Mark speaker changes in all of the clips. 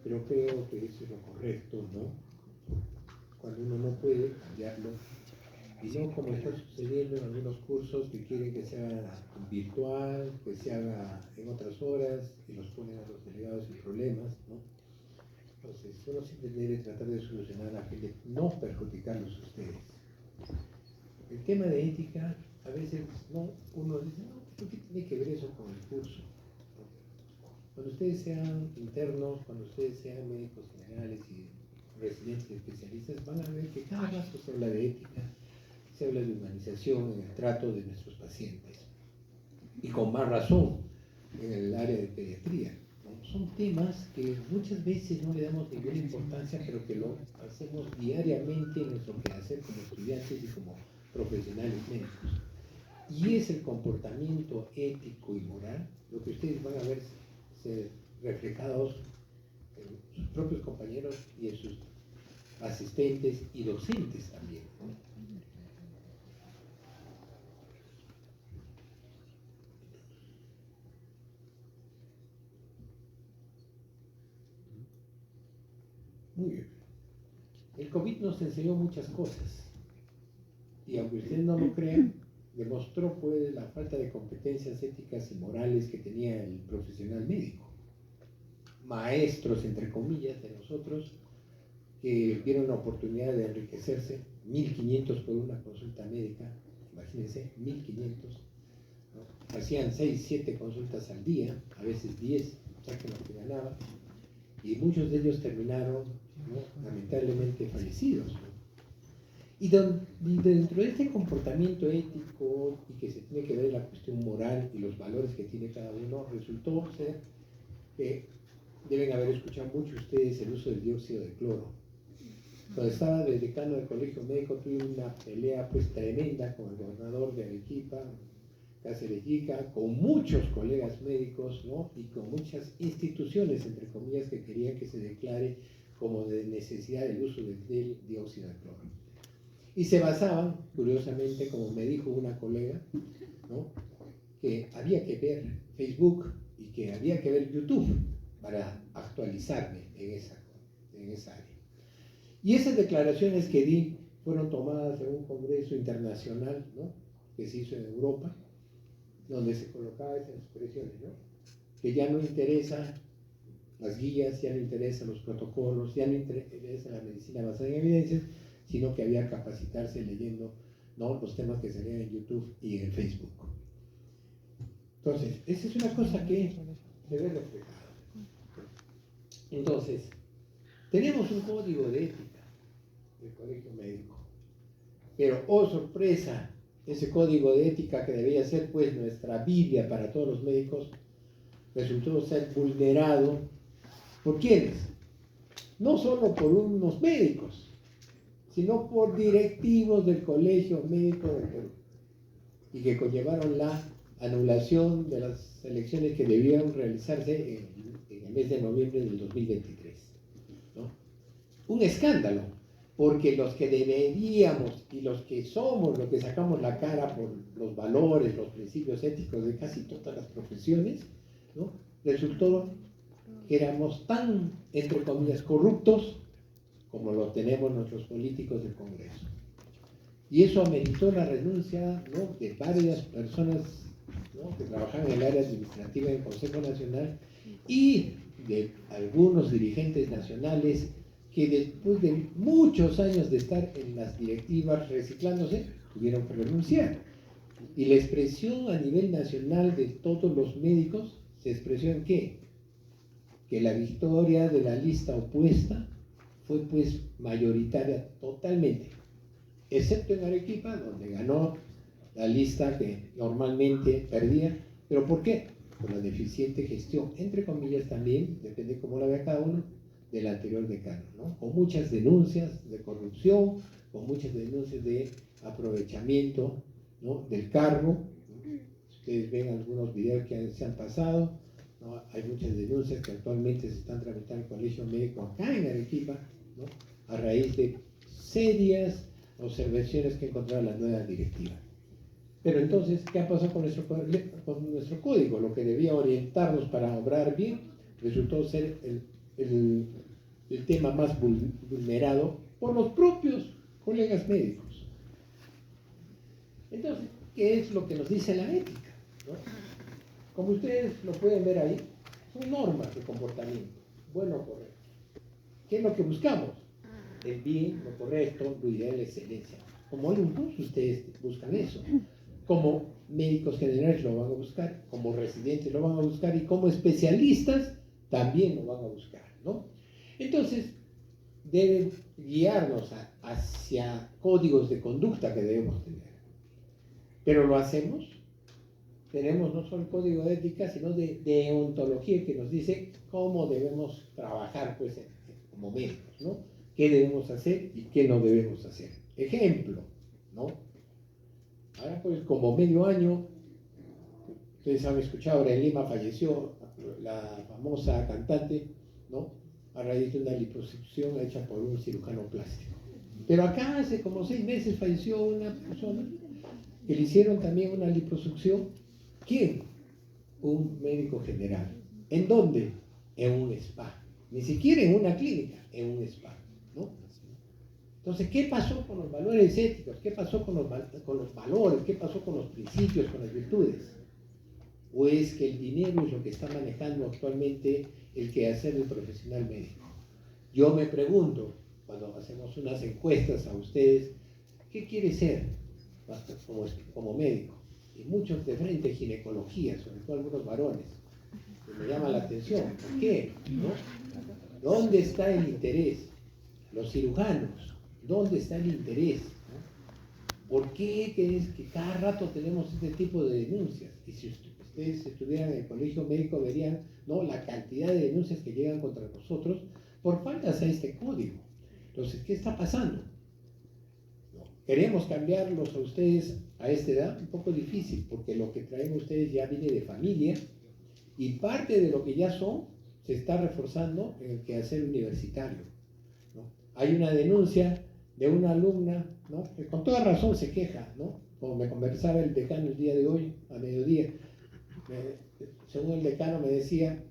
Speaker 1: pero creo que eso es lo correcto, ¿no? Cuando uno no puede cambiarlo, y no como está sucediendo en algunos cursos que quieren que sea virtual, que se haga en otras horas, y los ponen a los delegados sin problemas, ¿no? Entonces, uno siempre debe tratar de solucionar a fin de no perjudicarlos a ustedes. El tema de ética, a veces no, uno dice, no, ¿pero qué tiene que ver eso con el curso? Cuando ustedes sean internos, cuando ustedes sean médicos generales y residentes y especialistas, van a ver que cada rato se habla de ética, se habla de humanización en el trato de nuestros pacientes. Y con más razón en el área de pediatría, ¿no? Son temas que muchas veces no le damos ninguna importancia, pero que lo hacemos diariamente en nuestro quehacer como estudiantes y como profesionales médicos. Y es el comportamiento ético y moral lo que ustedes van a ver reflejados en sus propios compañeros y en sus asistentes y docentes también, ¿no? Muy bien. El COVID nos enseñó muchas cosas y aunque ustedes no lo crean, demostró pues la falta de competencias éticas y morales que tenía el profesional médico. Maestros, entre comillas, de nosotros, que vieron la oportunidad de enriquecerse, 1.500 por una consulta médica, imagínense, 1.500, ¿no? Hacían 6, 7 consultas al día, a veces 10, saquen lo que ganaban, y muchos de ellos terminaron, ¿no?, lamentablemente fallecidos, ¿no? Y dentro de este comportamiento ético y que se tiene que ver la cuestión moral y los valores que tiene cada uno, resultó ser que deben haber escuchado mucho ustedes el uso del dióxido de cloro. Cuando estaba de decano del colegio médico tuve una pelea pues tremenda con el gobernador de Arequipa, Cáceres Yica, con muchos colegas médicos, ¿no?, y con muchas instituciones, entre comillas, que querían que se declare como de necesidad el uso del dióxido de cloro. Y se basaban, curiosamente, como me dijo una colega, ¿no?, que había que ver Facebook y que había que ver YouTube para actualizarme en esa área. Y esas declaraciones que di fueron tomadas en un congreso internacional, ¿no?, que se hizo en Europa, donde se colocaba esas expresiones, ¿no?, que ya no interesan las guías, ya no interesan los protocolos, ya no interesa la medicina basada en evidencias, sino que había que capacitarse leyendo, ¿no?, los temas que salían en YouTube y en Facebook. Entonces, esa es una cosa que se ve reflejada. Entonces, tenemos un código de ética del colegio médico, pero oh sorpresa, ese código de ética que debía ser pues nuestra Biblia para todos los médicos, resultó ser vulnerado. ¿Por quiénes? No solo por unos médicos, sino por directivos del Colegio Médico del Perú, y que conllevaron la anulación de las elecciones que debían realizarse en el mes de noviembre del 2023, ¿no? Un escándalo, porque los que deberíamos y los que somos, los que sacamos la cara por los valores, los principios éticos de casi todas las profesiones, ¿no?, resultó que éramos tan, entre comillas, corruptos como lo tenemos nuestros políticos del Congreso. Y eso ameritó la renuncia, ¿no?, de varias personas, ¿no?, que trabajaban en el área administrativa del Consejo Nacional y de algunos dirigentes nacionales que después de muchos años de estar en las directivas reciclándose, tuvieron que renunciar. Y la expresión a nivel nacional de todos los médicos se expresó en ¿qué? Que la victoria de la lista opuesta fue pues mayoritaria totalmente, excepto en Arequipa, donde ganó la lista que normalmente perdía. ¿Pero por qué? Por la deficiente gestión, entre comillas también, depende cómo la vea cada uno, del anterior decano, ¿no?, con muchas denuncias de corrupción, con muchas denuncias de aprovechamiento, ¿no?, del cargo. Ustedes ven algunos videos que se han pasado, ¿no? Hay muchas denuncias que actualmente se están tramitando en el Colegio Médico acá en Arequipa, ¿no?, a raíz de serias observaciones que encontraba la nueva directiva. Pero entonces, ¿qué ha pasado con nuestro código? Lo que debía orientarnos para obrar bien resultó ser el tema más vulnerado por los propios colegas médicos. Entonces, ¿qué es lo que nos dice la ética? ¿No? Como ustedes lo pueden ver ahí, son normas de comportamiento, bueno o correcto. ¿Qué es lo que buscamos? El bien, lo correcto, lo ideal, la excelencia. Como alumnos, ustedes buscan eso. Como médicos generales lo van a buscar, como residentes lo van a buscar y como especialistas también lo van a buscar, ¿no? Entonces, deben guiarnos hacia códigos de conducta que debemos tener. Pero lo hacemos. Tenemos no solo el código de ética, sino de deontología que nos dice cómo debemos trabajar pues, como médicos, ¿no? Qué debemos hacer y qué no debemos hacer. Ejemplo, ¿no? Ahora pues como medio año, ustedes han escuchado, ahora en Lima falleció la famosa cantante, ¿no? A raíz de una liposucción hecha por un cirujano plástico. Pero acá hace como 6 meses falleció una persona que le hicieron también una liposucción. ¿Quién? Un médico general. ¿En dónde? En un spa. Ni siquiera en una clínica, en un spa, ¿no? Entonces, ¿qué pasó con los valores éticos? ¿Qué pasó con los valores? ¿Qué pasó con los principios, con las virtudes? ¿O es que el dinero es lo que está manejando actualmente el quehacer del profesional médico? Yo me pregunto, cuando hacemos unas encuestas a ustedes, ¿qué quiere ser como médico? Y muchos de frente ginecología, sobre todo algunos varones, que me llama la atención. ¿Por qué? ¿No? ¿Dónde está el interés? Los cirujanos, ¿dónde está el interés? ¿No? ¿Por qué es que cada rato tenemos este tipo de denuncias? Y si ustedes estuvieran en el colegio médico verían, ¿no?, la cantidad de denuncias que llegan contra nosotros por faltas a este código. Entonces, ¿qué está pasando? ¿No? Queremos cambiarlos a ustedes a esta edad, un poco difícil, porque lo que traen ustedes ya viene de familia y parte de lo que ya son se está reforzando en el quehacer universitario, ¿no? Hay una denuncia de una alumna, ¿no?, que con toda razón se queja, ¿no? Como me conversaba el decano el día de hoy, a mediodía, según el decano me decía,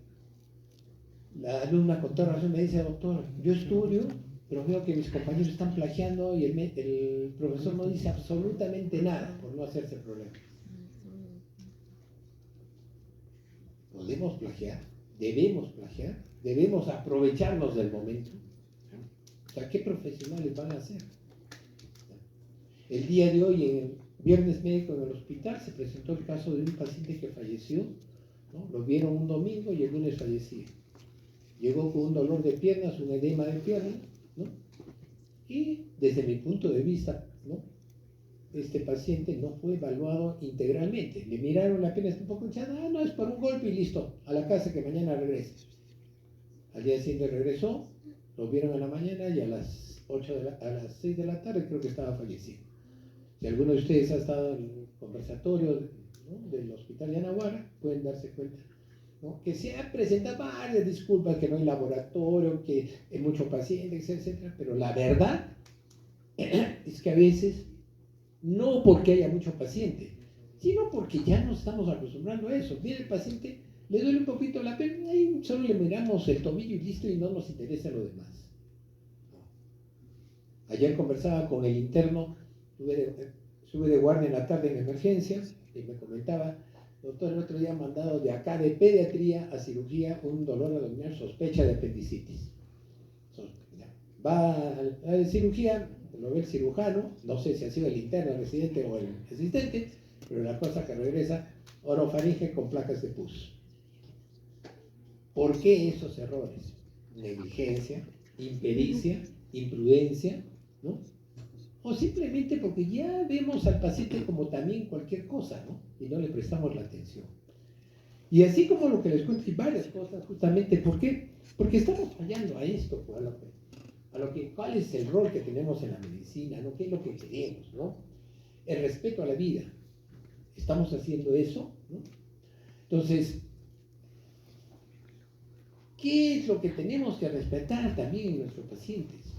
Speaker 1: la alumna con toda razón me dice, doctor, yo estudio, pero veo que mis compañeros están plagiando y el profesor no dice absolutamente nada por no hacerse problemas. ¿Podemos plagiar? ¿Debemos aprovecharnos del momento? O sea, ¿qué profesionales van a ser? El día de hoy, en el viernes médico en el hospital, se presentó el caso de un paciente que falleció, ¿no? Lo vieron un domingo y el lunes fallecía. Llegó con un dolor de piernas, un edema de piernas, ¿no? Y desde mi punto de vista, ¿no?, este paciente no fue evaluado integralmente. Le miraron la pierna, está un poco hinchada, no, es por un golpe y listo, a la casa que mañana regrese. Al día siguiente regresó, lo vieron en la mañana y a las 6 de la tarde creo que estaba fallecido. Si alguno de ustedes ha estado en el conversatorio, ¿no?, del hospital de Anahuara, pueden darse cuenta, ¿no?, que se han presentado varias disculpas, que no hay laboratorio, que hay mucho paciente, etcétera, pero la verdad es que a veces, no porque haya mucho paciente, sino porque ya nos estamos acostumbrando a eso. Viene el paciente, le duele un poquito la pierna y solo le miramos el tobillo y listo, y no nos interesa lo demás. Ayer conversaba con el interno, estuve de guardia en la tarde en emergencias y me comentaba, doctor, el otro día han mandado de acá de pediatría a cirugía un dolor abdominal, sospecha de apendicitis. Va a la cirugía, lo ve el cirujano, no sé si ha sido el interno, el residente o el asistente, pero la cosa que regresa, orofaringe con placas de pus. ¿Por qué esos errores? Negligencia, impericia, imprudencia, ¿no? O simplemente porque ya vemos al paciente como también cualquier cosa, ¿no?, y no le prestamos la atención. Y así como lo que les cuento, y varias cosas, justamente, ¿por qué? Porque estamos fallando a esto, pues, ¿cuál es el rol que tenemos en la medicina, ¿no? ¿Qué es lo que queremos, ¿no? El respeto a la vida. ¿Estamos haciendo eso, ¿no? Entonces, ¿qué es lo que tenemos que respetar también en nuestros pacientes?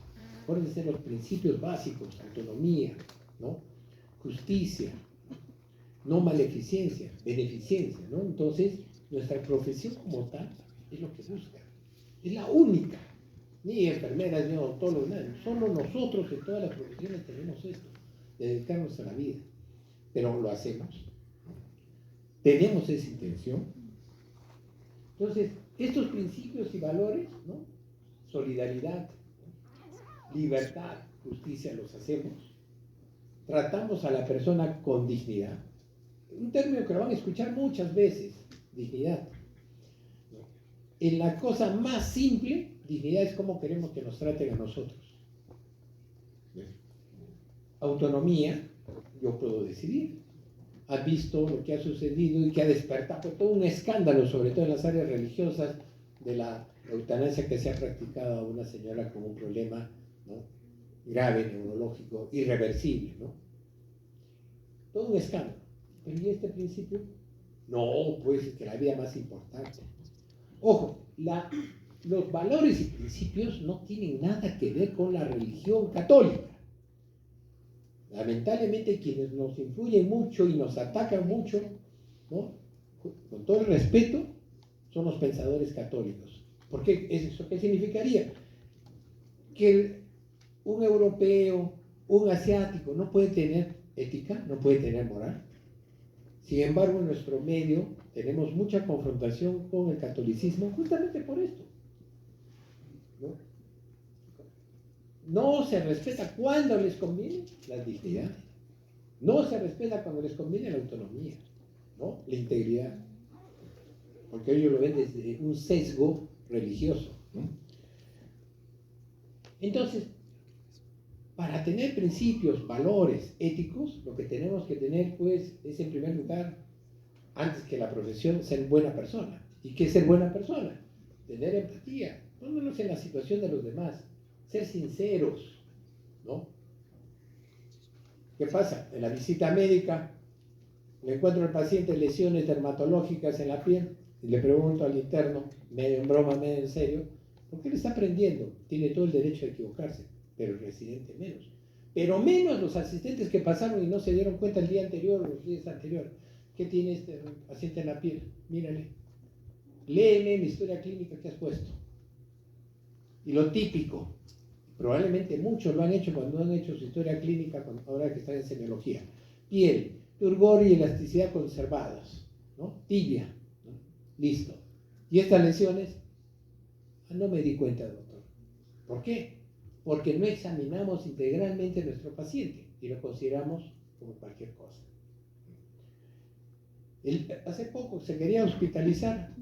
Speaker 1: Pueden ser los principios básicos, autonomía, ¿no?, justicia, no maleficencia, beneficencia, ¿no? Entonces, nuestra profesión como tal es lo que busca. Es la única. Ni enfermeras, ni odontólogos, nada. Solo nosotros en todas las profesiones tenemos esto, dedicarnos a la vida. Pero lo hacemos. Tenemos esa intención. Entonces, estos principios y valores, ¿no? Solidaridad, libertad, justicia, los hacemos. Tratamos a la persona con dignidad. Un término que lo van a escuchar muchas veces, dignidad. En la cosa más simple, dignidad es cómo queremos que nos traten a nosotros. Autonomía, yo puedo decidir. Has visto lo que ha sucedido y que ha despertado todo un escándalo, sobre todo en las áreas religiosas, de la eutanasia que se ha practicado a una señora con un problema, ¿no? Grave, neurológico, irreversible, ¿no? Todo un escándalo. Pero ¿y este principio? No, pues es que la vida más importante. Ojo, los valores y principios no tienen nada que ver con la religión católica. Lamentablemente quienes nos influyen mucho y nos atacan mucho, ¿no? Con todo el respeto, son los pensadores católicos. ¿Por qué? ¿Eso qué significaría? Que un europeo, un asiático no puede tener ética, no puede tener moral. Sin embargo, en nuestro medio tenemos mucha confrontación con el catolicismo justamente por esto. No se respeta cuando les conviene la dignidad. No se respeta cuando les conviene la autonomía, ¿no? La integridad. Porque ellos lo ven desde un sesgo religioso, ¿no? Entonces, para tener principios, valores éticos, lo que tenemos que tener, pues, es en primer lugar, antes que la profesión, ser buena persona. ¿Y qué es ser buena persona? Tener empatía, ponernos en la situación de los demás, ser sinceros, ¿no? ¿Qué pasa? En la visita médica, le encuentro al paciente lesiones dermatológicas en la piel y le pregunto al interno, medio en broma, medio en serio, ¿por qué le está aprendiendo? Tiene todo el derecho a equivocarse, pero el residente menos. Pero menos los asistentes que pasaron y no se dieron cuenta el día anterior o los días anteriores. ¿Qué tiene este paciente en la piel? Mírale. Léeme mi historia clínica que has puesto. Y lo típico, probablemente muchos lo han hecho cuando han hecho su historia clínica, ahora que están en semiología. Piel, turgor y elasticidad conservados, ¿no? Tibia, ¿no? Listo. ¿Y estas lesiones? No me di cuenta, doctor. ¿Por qué? Porque no examinamos integralmente a nuestro paciente y lo consideramos como cualquier cosa. Hace poco se quería hospitalizar,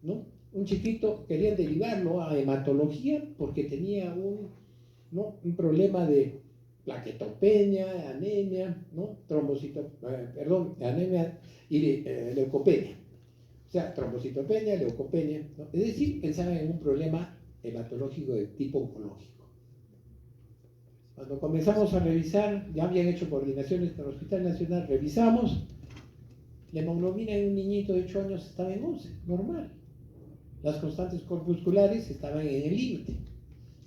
Speaker 1: ¿no? Un chiquito, querían derivarlo a hematología porque tenía un problema de plaquetopenia, anemia, ¿no? Anemia y leucopenia. O sea, trombocitopenia, leucopenia, ¿no? Es decir, pensaban en un problema hematológico de tipo oncológico. Cuando comenzamos a revisar, ya habían hecho coordinaciones con el Hospital Nacional, revisamos, la hemoglobina de un niñito de 8 años estaba en 11, normal. Las constantes corpusculares estaban en el límite.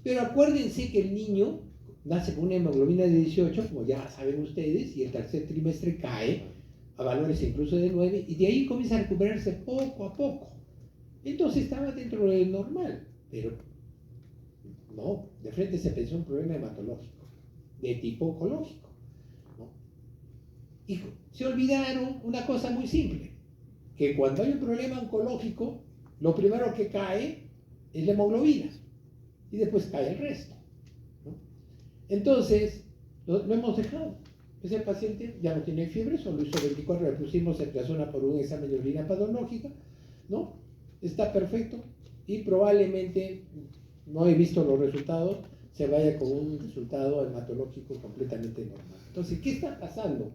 Speaker 1: Pero acuérdense que el niño nace con una hemoglobina de 18, como ya saben ustedes, y el tercer trimestre cae a valores incluso de 9, y de ahí comienza a recuperarse poco a poco. Entonces estaba dentro de lo normal, pero no, de frente se pensó un problema hematológico, de tipo oncológico, ¿no? Y se olvidaron una cosa muy simple, que cuando hay un problema oncológico, lo primero que cae es la hemoglobina, y después cae el resto, ¿no? Entonces, lo hemos dejado. Ese paciente ya no tiene fiebre, solo hizo 24, le pusimos ceftriaxona por un examen de orina patológica, ¿no? Está perfecto y probablemente, no he visto los resultados, se vaya con un resultado hematológico completamente normal. Entonces, ¿qué está pasando?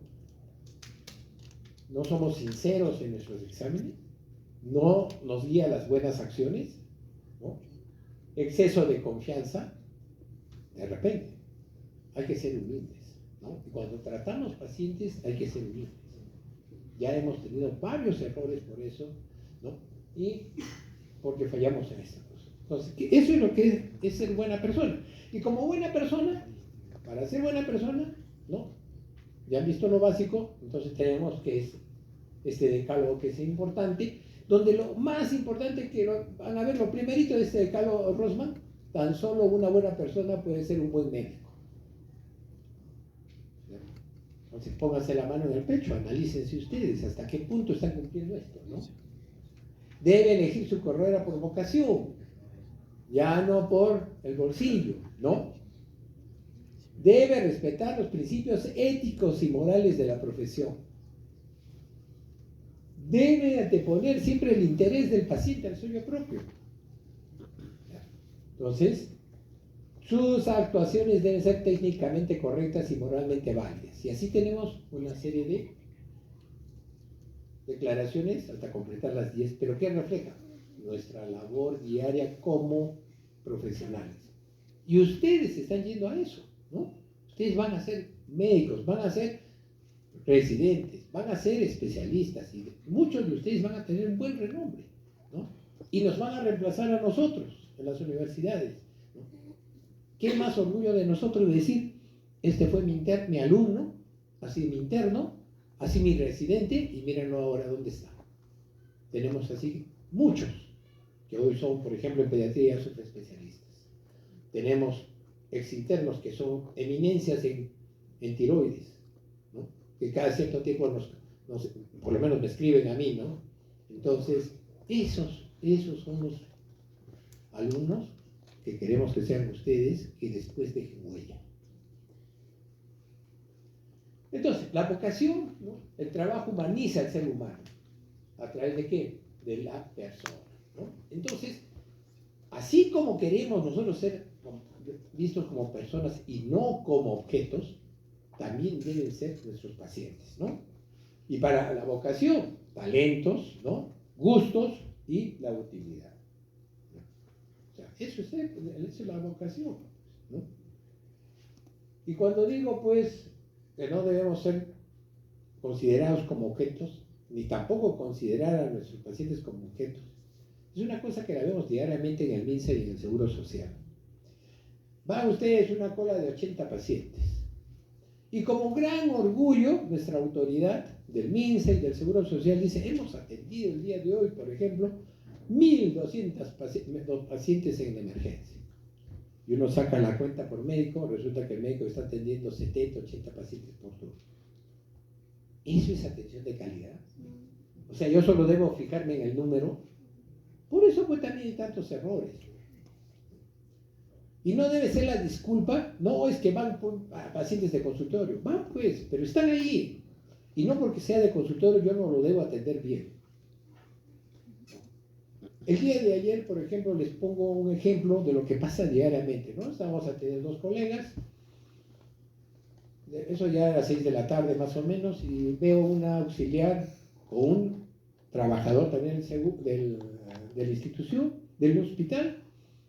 Speaker 1: No somos sinceros en nuestros exámenes, no nos guía las buenas acciones, ¿no? Exceso de confianza, de repente, hay que ser humildes, ¿no? Y cuando tratamos pacientes hay que ser humildes. Ya hemos tenido varios errores por eso, ¿no? Y porque fallamos en esta cosa. Entonces, eso es lo que es ser buena persona. Y como buena persona, para ser buena persona, ¿no? Ya han visto lo básico, entonces tenemos que es este decálogo que es importante, donde lo más importante que van a ver, lo primerito de este Carlos Rosman, tan solo una buena persona puede ser un buen médico. Entonces pónganse la mano en el pecho, analícense ustedes hasta qué punto están cumpliendo esto, ¿no? Debe elegir su carrera por vocación, ya no por el bolsillo, ¿no? Debe respetar los principios éticos y morales de la profesión. Debe anteponer siempre el interés del paciente al suyo propio. Entonces, sus actuaciones deben ser técnicamente correctas y moralmente válidas. Y así tenemos una serie de declaraciones hasta completar las 10, pero ¿qué refleja? Nuestra labor diaria como profesionales. Y ustedes están yendo a eso, ¿no? Ustedes van a ser médicos, van a ser residentes, van a ser especialistas y muchos de ustedes van a tener un buen renombre, ¿no? Y nos van a reemplazar a nosotros en las universidades, ¿no? ¿Qué más orgullo de nosotros de decir, este fue mi alumno, así mi interno, así mi residente, y mírenlo ahora dónde está? Tenemos así muchos, que hoy son, por ejemplo, en pediatría subespecialistas. Tenemos exinternos que son eminencias en tiroides, ¿no? Que cada cierto tiempo por lo menos me escriben a mí, ¿no? Entonces, esos son los alumnos que queremos que sean ustedes, que después dejen huella. Entonces, la vocación, ¿no? El trabajo humaniza al ser humano. ¿A través de qué? De la persona, ¿no? Entonces, así como queremos nosotros ser vistos como personas y no como objetos, también deben ser nuestros pacientes, ¿no? Y para la vocación, talentos, ¿no? Gustos y la utilidad, ¿no? O sea, eso es la vocación, ¿no? Y cuando digo, pues, que no debemos ser considerados como objetos, ni tampoco considerar a nuestros pacientes como objetos, es una cosa que la vemos diariamente en el MINSA y en el Seguro Social. Van ustedes una cola de 80 pacientes. Y como gran orgullo, nuestra autoridad del MINSA y del Seguro Social dice, hemos atendido el día de hoy, por ejemplo, 1.200 pacientes en emergencia. Y uno saca la cuenta por médico, resulta que el médico está atendiendo 70, 80 pacientes por turno. ¿Eso es atención de calidad? O sea, yo solo debo fijarme en el número. Por eso pues también hay tantos errores. Y no debe ser la disculpa, no es que van a pacientes de consultorio, van pues, pero están ahí. Y no porque sea de consultorio yo no lo debo atender bien. El día de ayer, por ejemplo, les pongo un ejemplo de lo que pasa diariamente, ¿no? Estábamos atendiendo 2 colegas, eso ya a las 6 de la tarde más o menos, y veo una auxiliar o un trabajador también de la institución, del hospital,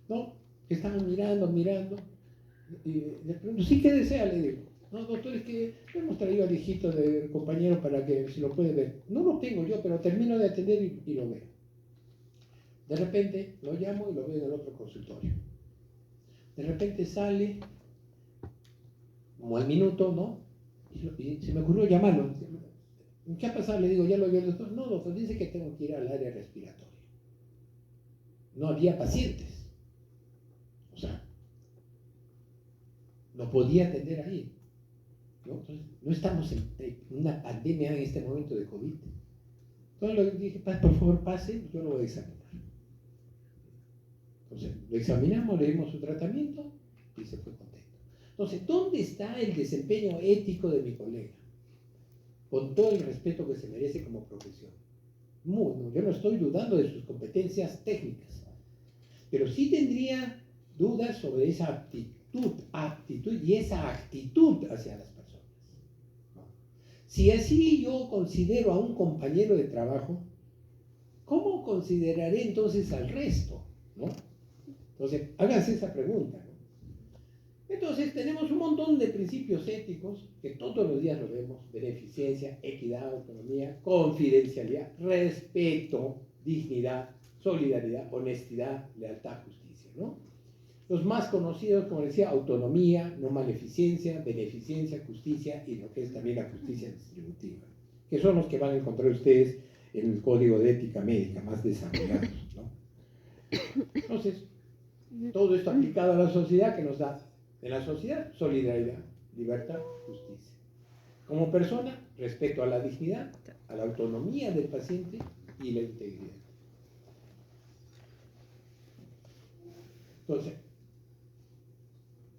Speaker 1: ¿no? Que estaban mirando, y le pregunto, ¿sí qué desea? Le digo, no, doctor, es que hemos traído al hijito del compañero para que si lo puede ver. No lo tengo yo, pero termino de atender y lo veo. De repente lo llamo y lo veo en el otro consultorio. De repente sale, como al minuto, ¿no? Y se me ocurrió llamarlo. ¿Qué ha pasado? Le digo, ¿ya lo vio el doctor? No, doctor, dice que tengo que ir al área respiratoria. No había pacientes. O sea, no podía atender ahí, ¿no? Entonces, no estamos en una pandemia en este momento de COVID. Entonces le dije, por favor, pase, yo lo voy a examinar. Entonces, lo examinamos, le dimos su tratamiento y se fue contento. Entonces, ¿dónde está el desempeño ético de mi colega? Con todo el respeto que se merece como profesión. Yo no estoy dudando de sus competencias técnicas, pero sí tendría dudas sobre esa aptitud y esa actitud hacia las personas. Si así yo considero a un compañero de trabajo, ¿cómo consideraré entonces al resto? ¿No? Entonces, háganse esa pregunta, ¿no? Entonces, tenemos un montón de principios éticos que todos los días lo vemos: beneficencia, equidad, autonomía, confidencialidad, respeto, dignidad, solidaridad, honestidad, lealtad, justicia, ¿no? Los más conocidos, como decía, autonomía, no maleficencia, beneficencia, justicia y lo que es también la justicia distributiva, que son los que van a encontrar ustedes en el código de ética médica, más desarrollados, ¿no? Entonces, todo esto aplicado a la sociedad que nos da, en la sociedad, solidaridad, libertad, justicia. Como persona, respeto a la dignidad, a la autonomía del paciente y la integridad. Entonces,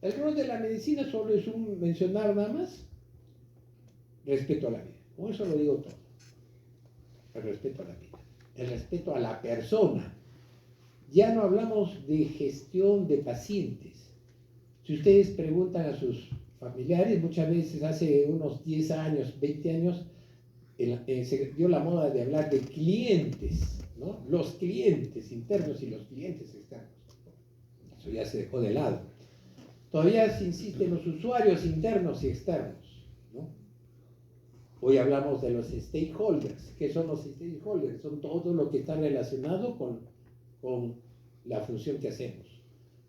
Speaker 1: el rol de la medicina solo es un mencionar nada más respeto a la vida. Con eso lo digo todo. El respeto a la vida. El respeto a la persona. Ya no hablamos de gestión de pacientes. Si ustedes preguntan a sus familiares, muchas veces hace unos 10 años, 20 años, se dio la moda de hablar de clientes, ¿no? Los clientes internos y los clientes externos. Eso ya se dejó de lado. Todavía se insiste en los usuarios internos y externos, ¿no? Hoy hablamos de los stakeholders. ¿Qué son los stakeholders? Son todo lo que está relacionado con la función que hacemos,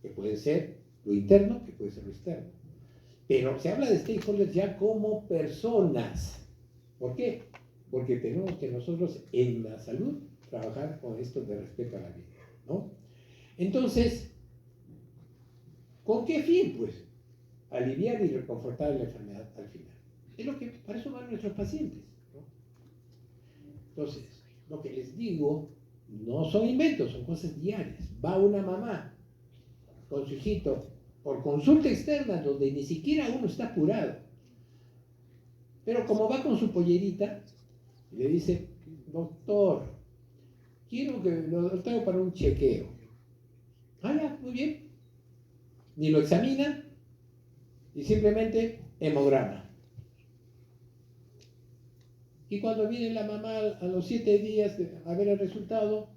Speaker 1: que puede ser lo interno, que puede ser lo externo. Pero se habla de stakeholders ya como personas. ¿Por qué? Porque tenemos que nosotros en la salud trabajar con esto de respeto a la vida, ¿no? Entonces, ¿con qué fin? Pues aliviar y reconfortar la enfermedad al final. Es lo que, para eso van nuestros pacientes, ¿no? Entonces, lo que les digo no son inventos, son cosas diarias. Va una mamá con su hijito por consulta externa donde ni siquiera uno está apurado. Pero como va con su pollerita, le dice, doctor, quiero que lo traigo para un chequeo. Ah, ya, muy bien. Ni lo examina y simplemente hemograma. Y cuando viene la mamá a los 7 días a ver el resultado,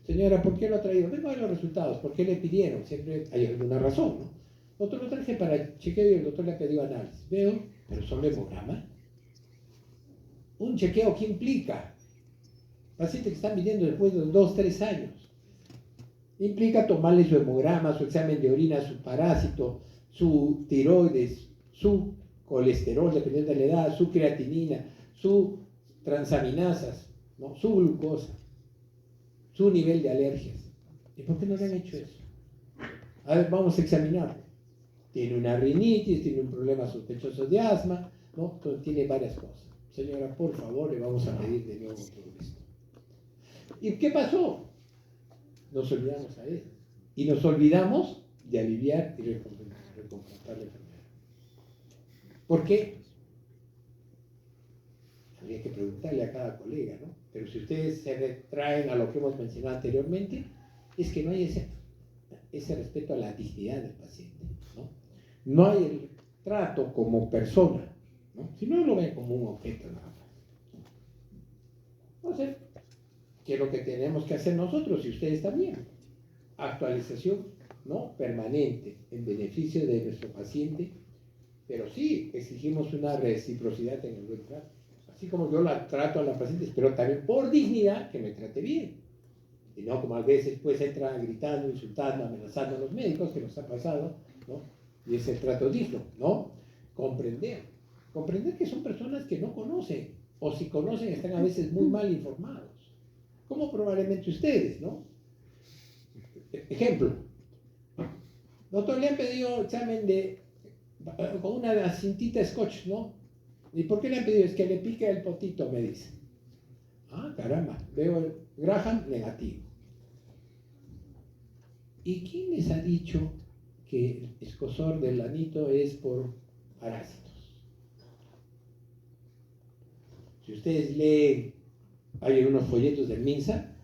Speaker 1: señora, ¿por qué lo ha traído? Vengo a ver los resultados, ¿por qué le pidieron? Siempre hay alguna razón, ¿no? Doctor, lo traje para chequeo y el doctor le ha pedido análisis. Veo, pero son hemograma. Un chequeo, ¿qué implica? Pacientes que están viniendo después de 2, 3 años. Implica tomarle su hemograma, su examen de orina, su parásito, su tiroides, su colesterol, dependiendo de la edad, su creatinina, su transaminasas, ¿no? Su glucosa, su nivel de alergias. ¿Y por qué no le han hecho eso? A ver, vamos a examinarlo. Tiene una rinitis, tiene un problema sospechoso de asma, ¿no? Entonces, tiene varias cosas. Señora, por favor, le vamos a pedir de nuevo todo esto. ¿Y qué pasó? Nos olvidamos a él. Y nos olvidamos de aliviar y reconfortar la enfermedad. ¿Por qué? Habría que preguntarle a cada colega, ¿no? Pero si ustedes se retraen a lo que hemos mencionado anteriormente, es que no hay ese respeto a la dignidad del paciente, ¿no? No hay el trato como persona, ¿no? Si no lo ven como un objeto nada más. Entonces, ¿qué es lo que tenemos que hacer nosotros y ustedes también? Actualización, ¿no? Permanente en beneficio de nuestro paciente, pero sí exigimos una reciprocidad en el buen trato. Así como yo la trato a la paciente, pero también por dignidad que me trate bien. Y no como a veces pues entran gritando, insultando, amenazando a los médicos, que nos ha pasado, ¿no? Y es el trato digno, ¿no? Comprender que son personas que no conocen, o si conocen están a veces muy mal informados, como probablemente ustedes, ¿no? Ejemplo, doctor, le han pedido examen con una cintita scotch, ¿no? ¿Y por qué le han pedido? Es que le pica el potito, me dice. Ah, caramba, veo el Graham negativo. ¿Y quién les ha dicho que el escozor del anito es por parásitos? Si ustedes leen, hay unos folletos del MINSA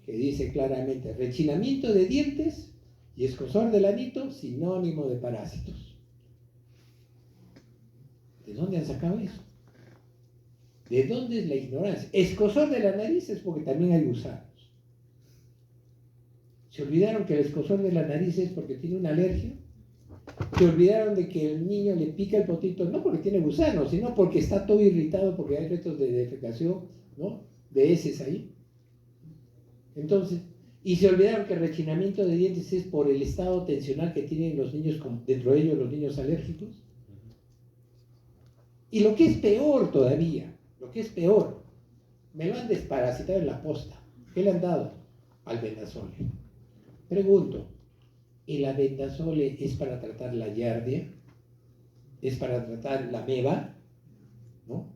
Speaker 1: que dice claramente rechinamiento de dientes y escozor del anito sinónimo de parásitos. ¿De dónde han sacado eso? ¿De dónde es la ignorancia? Escozor de la nariz es porque también hay gusanos. ¿Se olvidaron que el escozor de la nariz es porque tiene una alergia? ¿Se olvidaron de que el niño le pica el potito no porque tiene gusanos, sino porque está todo irritado porque hay restos de defecación, ¿no? De heces ahí? Entonces, y se olvidaron que el rechinamiento de dientes es por el estado tensional que tienen los niños, dentro de ellos los niños alérgicos. Y lo que es peor todavía, lo que es peor, me lo han desparasitado en la posta. ¿Qué le han dado? Albendazole. Pregunto, ¿el albendazole es para tratar la giardia? ¿Es para tratar la ameba? ¿No?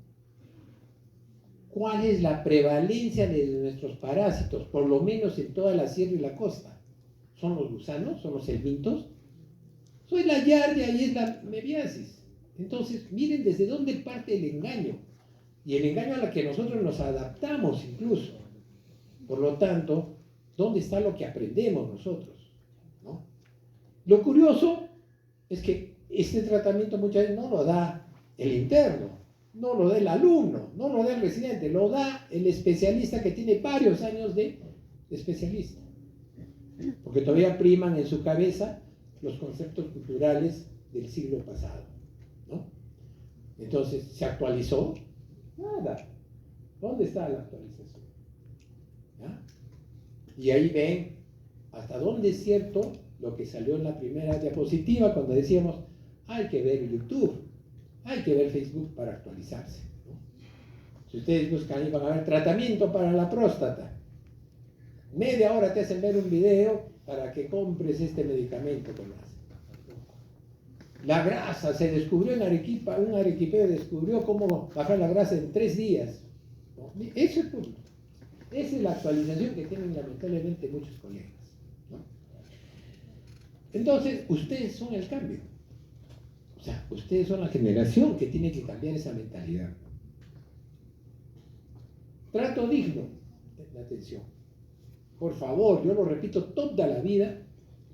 Speaker 1: ¿Cuál es la prevalencia de nuestros parásitos? Por lo menos en toda la sierra y la costa. ¿Son los gusanos? ¿Son los helmintos? Soy la giardia y es la mebiasis. Entonces, miren desde dónde parte el engaño. Y el engaño a la que nosotros nos adaptamos incluso. Por lo tanto, ¿dónde está lo que aprendemos nosotros? ¿No? Lo curioso es que este tratamiento muchas veces no lo da el interno, no lo da el alumno, no lo da el residente, lo da el especialista que tiene varios años de especialista. Porque todavía priman en su cabeza los conceptos culturales del siglo pasado, ¿no? Entonces, ¿se actualizó? Nada. ¿Dónde está la actualización? ¿Ya? Y ahí ven hasta dónde es cierto lo que salió en la primera diapositiva cuando decíamos, hay que ver YouTube, hay que ver Facebook para actualizarse, ¿no? Si ustedes buscan ahí van a ver tratamiento para la próstata. Media hora te hacen ver un video para que compres este medicamento con la grasa. Se descubrió en Arequipa, un arequipero descubrió cómo bajar la grasa en 3 días. ¿No? Eso es punto. Esa es la actualización que tienen lamentablemente muchos colegas, ¿no? Entonces, ustedes son el cambio. O sea, ustedes son la generación que tiene que cambiar esa mentalidad. Trato digno de atención. Por favor, yo lo repito toda la vida,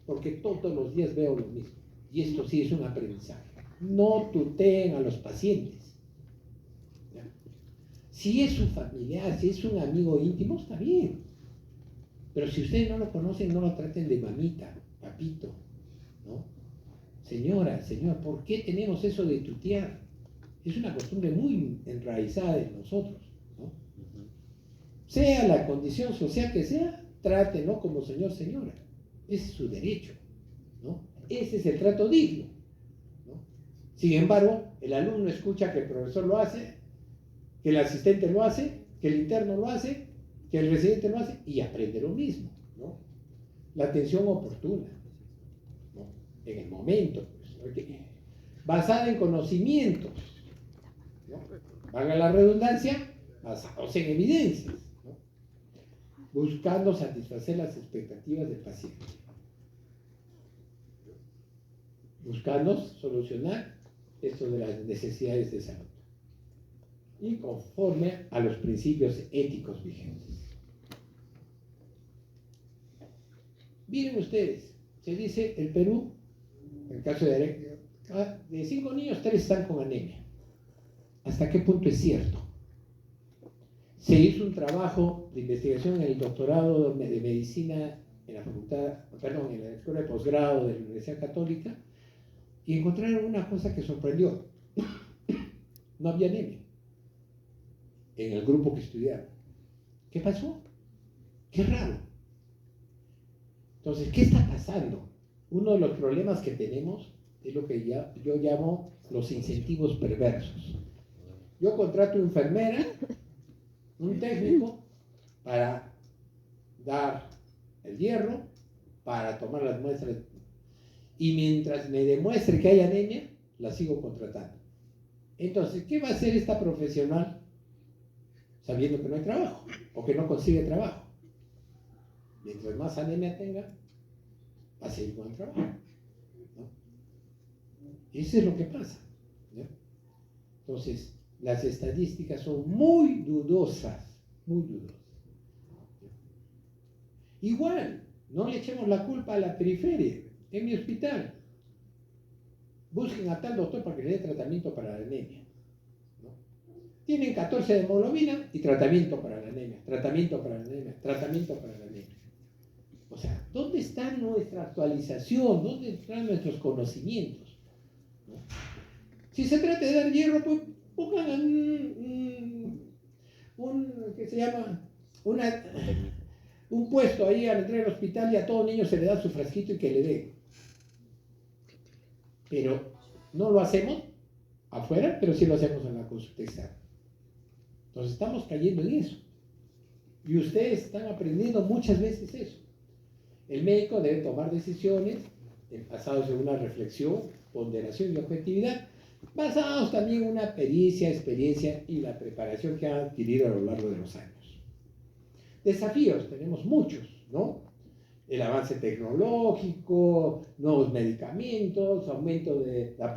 Speaker 1: porque todos los días veo lo mismo. Y esto sí es un aprendizaje. No tuteen a los pacientes. ¿Ya? Si es su familiar, si es un amigo íntimo, está bien. Pero si ustedes no lo conocen, no lo traten de mamita, papito, ¿no? Señora, señor, ¿por qué tenemos eso de tutear? Es una costumbre muy enraizada en nosotros, ¿no? Sea la condición social que sea, trátenlo como señor, señora. Ese es su derecho, ¿no? Ese es el trato digno, ¿no? Sin embargo, el alumno escucha que el profesor lo hace, que el asistente lo hace, que el interno lo hace, que el residente lo hace y aprende lo mismo, ¿no? La atención oportuna, ¿no? En el momento, pues, basada en conocimientos, ¿no? Valga la redundancia, basados en evidencias, ¿no? Buscando satisfacer las expectativas del paciente, buscando solucionar esto de las necesidades de salud y conforme a los principios éticos vigentes. Miren ustedes, se dice el Perú, en el caso de 5 niños, 3 están con anemia. ¿Hasta qué punto es cierto? Se hizo un trabajo de investigación en el doctorado de medicina en la escuela de posgrado de la Universidad Católica y encontraron una cosa que sorprendió. No había anemia en el grupo que estudiaron. ¿Qué pasó? Qué raro. Entonces, ¿qué está pasando? Uno de los problemas que tenemos es lo que yo llamo los incentivos perversos. Yo contrato una enfermera, un técnico, para dar el hierro, para tomar las muestras. Y mientras me demuestre que hay anemia, la sigo contratando. Entonces, ¿qué va a hacer esta profesional sabiendo que no hay trabajo o que no consigue trabajo? Mientras más anemia tenga, va a seguir con el trabajo, ¿no? Eso es lo que pasa, ¿no? Entonces, las estadísticas son muy dudosas, muy dudosas. Igual, no le echemos la culpa a la periferia. En mi hospital, busquen a tal doctor para que le dé tratamiento para la anemia, ¿no? Tienen 14 de hemoglobina y tratamiento para la anemia, tratamiento para la anemia, tratamiento para la anemia. O sea, ¿dónde está nuestra actualización? ¿Dónde están nuestros conocimientos? ¿No? Si se trata de dar hierro, pues pongan ¿qué se llama? Un puesto ahí al entrar al hospital y a todo niño se le da su frasquito y que le dé. Pero no lo hacemos afuera, pero sí lo hacemos en la consulta externa. Entonces estamos cayendo en eso, Y ustedes están aprendiendo muchas veces eso. El médico debe tomar decisiones basadas en una reflexión, ponderación y objetividad, basados también en una pericia, experiencia y la preparación que han adquirido a lo largo de los años. Desafíos tenemos muchos, ¿no? El avance tecnológico, nuevos medicamentos, aumento de la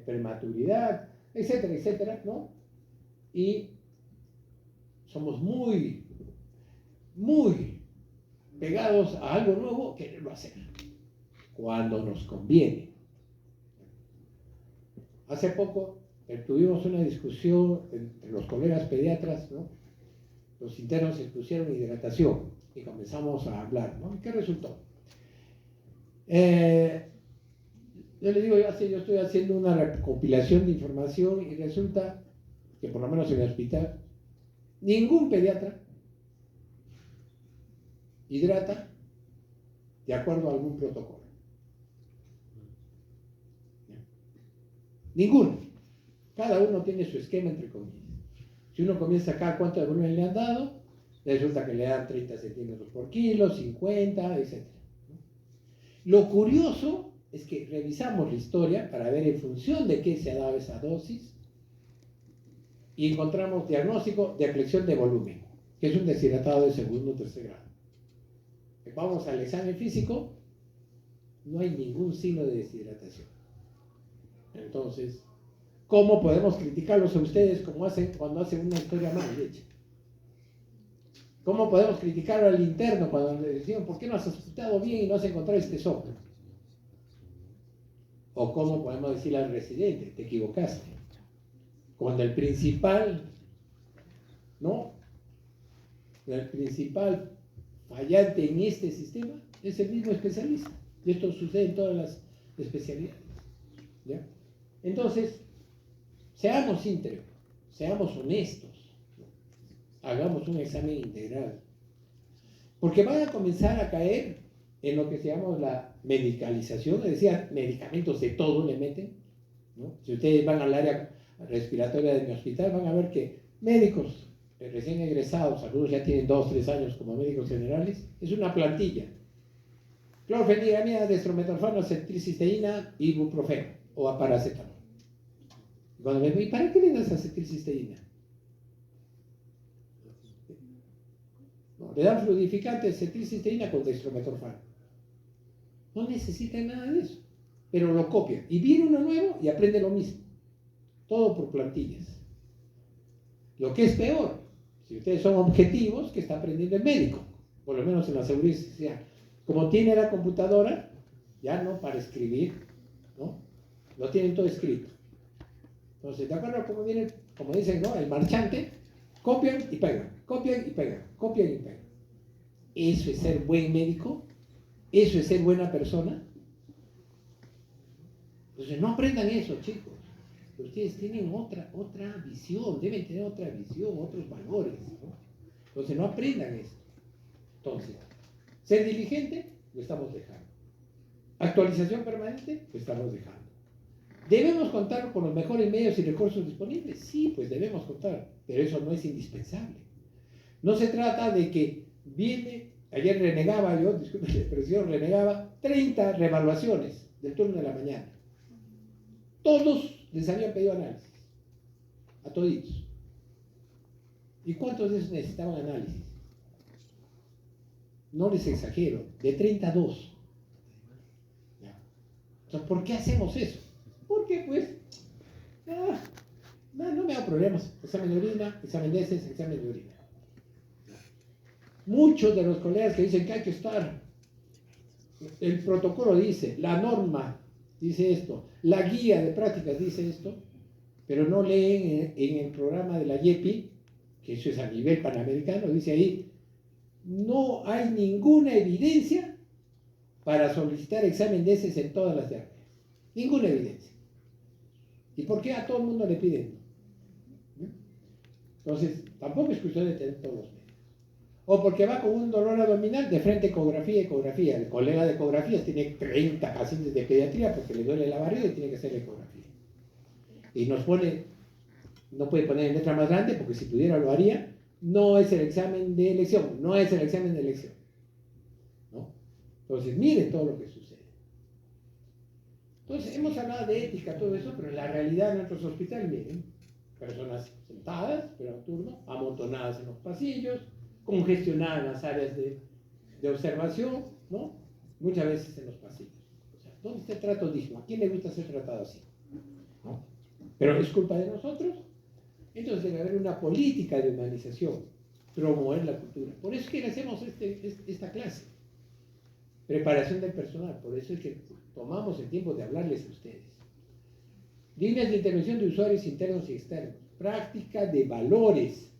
Speaker 1: prematuridad, etcétera, etcétera, ¿no? Y somos muy pegados a algo nuevo, quererlo hacer cuando nos conviene. Hace poco tuvimos una discusión entre los colegas pediatras, ¿no? Los internos se pusieron hidratación y comenzamos a hablar, ¿no? ¿Qué resultó? Yo les digo, yo estoy haciendo una recopilación de información y resulta que por lo menos en el hospital ningún pediatra hidrata de acuerdo a algún protocolo. Ninguno. Cada uno tiene su esquema, entre comillas. Si uno comienza acá, ¿cuánto de volumen le han dado? Resulta que le dan 30 centímetros por kilo, 50, etc. Lo curioso es que revisamos la historia para ver en función de qué se ha dado esa dosis y encontramos diagnóstico de aflexión de volumen, que es un deshidratado de segundo o tercer grado. Vamos al examen físico, no hay ningún signo de deshidratación. Entonces, ¿cómo podemos criticarlos a ustedes como hacen cuando hacen una historia mal hecha? ¿Cómo podemos criticar al interno cuando le decimos ¿por qué no has aspirado bien y no has encontrado este soplo? O cómo podemos decirle al residente, te equivocaste, cuando el principal, ¿no? El principal fallante en este sistema es el mismo especialista. Y esto sucede en todas las especialidades, ¿ya? Entonces, seamos íntegros, seamos honestos, hagamos un examen integral, porque van a comenzar a caer en lo que se llama la medicalización, es decir, medicamentos de todo le meten, ¿no? Si ustedes van al área respiratoria de mi hospital, van a ver que médicos recién egresados, algunos ya tienen 2 o 3 años como médicos generales, es una plantilla: clorfeniramida, dextrometorfano, acetilcisteína, ibuprofeno o paracetamol. Cuando me digo, ¿y para qué le das acetilcisteína? No, le dan fluidificante acetilcisteína con dextrometorfano. No necesitan nada de eso, pero lo copian. Y viene uno nuevo y aprende lo mismo. Todo por plantillas. Lo que es peor, si ustedes son objetivos, que está aprendiendo el médico, por lo menos en la seguridad social. Como tiene la computadora, ya no para escribir, ¿no? Lo tienen todo escrito. Entonces, de acuerdo a cómo viene, como dicen, ¿no? El marchante, copian y pegan, copian y pegan, copian y pegan. ¿Eso es ser buen médico? ¿Eso es ser buena persona? Entonces, no aprendan eso, chicos. Ustedes tienen otra visión, deben tener otra visión, otros valores, ¿no? Entonces, no aprendan esto. Entonces, ser diligente, lo estamos dejando. Actualización permanente, lo estamos dejando. ¿Debemos contar con los mejores medios y recursos disponibles? Sí, pues debemos contar, pero eso no es indispensable. No se trata de que ayer renegaba yo, disculpe la expresión, renegaba 30 revaluaciones del turno de la mañana. Todos les habían pedido análisis, a toditos. ¿Y cuántos de esos necesitaban análisis? No les exagero, de 32. Entonces, ¿por qué hacemos eso? Porque pues, no me hago problemas. Examen de orina, examen de heces, examen de orina. Muchos de los colegas que dicen que hay que estar, el protocolo dice, la norma dice esto, la guía de prácticas dice esto, pero no leen en el programa de la YEPI, que eso es a nivel panamericano, dice ahí, no hay ninguna evidencia para solicitar examen de heces en todas las diarreas. Ninguna evidencia. ¿Y por qué a todo el mundo le piden? Entonces, tampoco es cuestión de tener todos los medios. O porque va con un dolor abdominal, de frente ecografía. El colega de ecografías tiene 30 pacientes de pediatría porque le duele la barriga y tiene que hacer ecografía. Y nos pone, no puede poner en letra más grande porque si pudiera lo haría, no es el examen de elección, no es el examen de elección, ¿no? Entonces, miren todo lo que sucede. Entonces, hemos hablado de ética, todo eso, pero en la realidad en nuestros hospitales, miren, personas sentadas, pero turno, amontonadas en los pasillos, congestionadas en las áreas de observación, ¿no? Muchas veces en los pasillos. O sea, ¿dónde está el trato digno? ¿A quién le gusta ser tratado así? ¿No? Pero es culpa de nosotros. Entonces debe haber una política de humanización, promover la cultura. Por eso es que le hacemos esta clase. Preparación del personal. Por eso es que tomamos el tiempo de hablarles a ustedes. Líneas de intervención de usuarios internos y externos. Práctica de valores.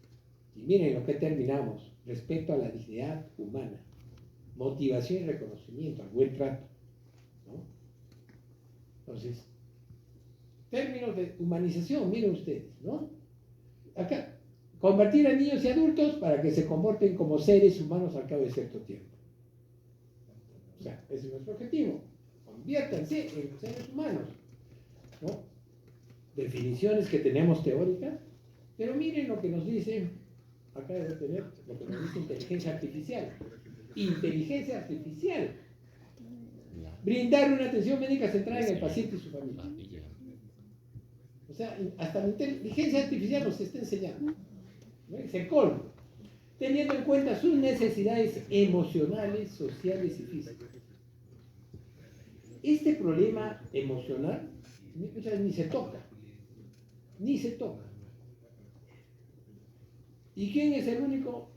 Speaker 1: Y miren lo que terminamos. Respeto a la dignidad humana. Motivación y reconocimiento, al buen trato, ¿no? Entonces, términos de humanización, miren ustedes, ¿no? Acá, convertir a niños y adultos para que se comporten como seres humanos al cabo de cierto tiempo. O sea, ese es nuestro objetivo. Conviértanse en seres humanos, ¿no? Definiciones que tenemos teóricas, pero miren lo que nos dice, acá debe tener lo que nos dice inteligencia artificial. Inteligencia artificial. Brindar una atención médica centrada en el paciente y su familia. O sea, hasta la inteligencia artificial nos está enseñando. ¿No? Es el colmo. Teniendo en cuenta sus necesidades emocionales, sociales y físicas. Este problema emocional muchas veces ni se toca. Ni se toca. ¿Y quién es el único,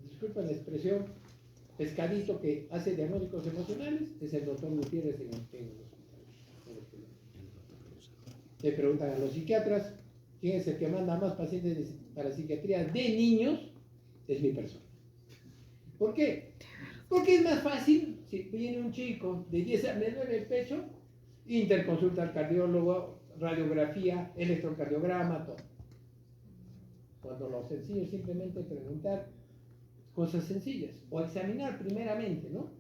Speaker 1: disculpen la expresión, pescadito que hace diagnósticos emocionales? Es el doctor Gutiérrez en los hospitales. Le preguntan a los psiquiatras, ¿quién es el que manda más pacientes para psiquiatría de niños? Es mi persona. ¿Por qué? Porque es más fácil, si viene un chico de 10 años, le duele el pecho, interconsulta al cardiólogo, radiografía, electrocardiograma, todo. Cuando lo sencillo es simplemente preguntar cosas sencillas, o examinar primeramente, ¿no?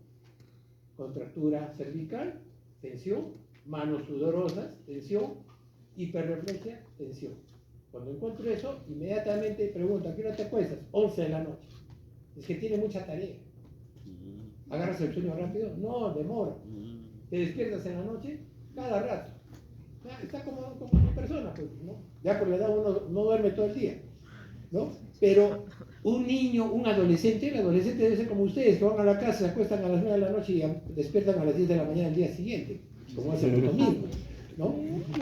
Speaker 1: Contractura cervical, tensión, manos sudorosas, tensión, hiperreflexia, tensión. Cuando encuentro eso, inmediatamente pregunto, ¿a qué hora te acuestas? 11 de la noche. Es que tiene mucha tarea. ¿Agarras el sueño rápido? No, demora. ¿Te despiertas en la noche? Cada rato. Está como una persona, pues, ¿no? Ya por la edad uno no duerme todo el día, ¿no? Pero un niño, un adolescente, el adolescente debe ser como ustedes, que van a la casa, se acuestan a las 9 de la noche y despiertan a las 10 de la mañana al día siguiente, como hacen los domingos, ¿no?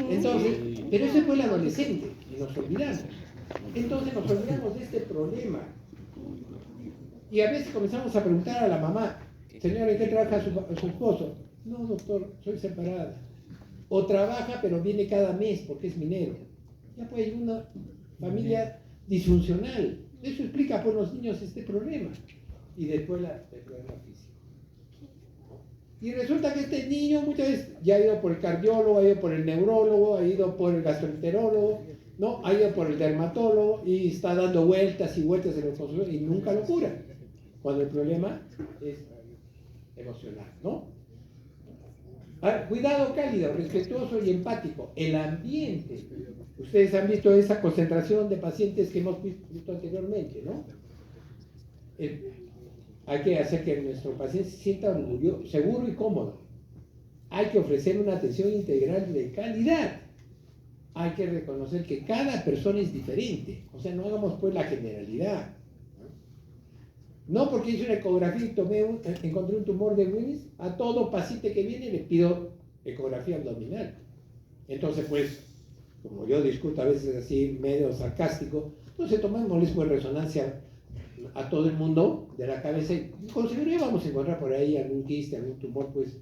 Speaker 1: Entonces, pero ese fue el adolescente, y nos olvidamos. Entonces nos olvidamos de este problema. Y a veces comenzamos a preguntar a la mamá, señora, ¿en qué trabaja su esposo? No, doctor, soy separada. O trabaja, pero viene cada mes porque es minero. Ya pues una familia disfuncional. Eso explica por los niños este problema. Y después el problema físico. Y resulta que este niño muchas veces ya ha ido por el cardiólogo, ha ido por el neurólogo, ha ido por el gastroenterólogo, ¿no? Ha ido por el dermatólogo y está dando vueltas y vueltas en los consultorios y nunca lo cura. Cuando el problema es emocional, ¿no? Cuidado cálido, respetuoso y empático. El ambiente. Ustedes han visto esa concentración de pacientes que hemos visto anteriormente, ¿no? Hay que hacer que nuestro paciente se sienta orgulloso, seguro y cómodo. Hay que ofrecer una atención integral de calidad. Hay que reconocer que cada persona es diferente. O sea, no hagamos pues la generalidad. No porque hice una ecografía y encontré un tumor de Willis, a todo paciente que viene le pido ecografía abdominal. Entonces, pues, como yo discuto a veces así, medio sarcástico, entonces tomémosles pues resonancia a todo el mundo de la cabeza y con seguridad vamos a encontrar por ahí algún quiste, algún tumor, pues,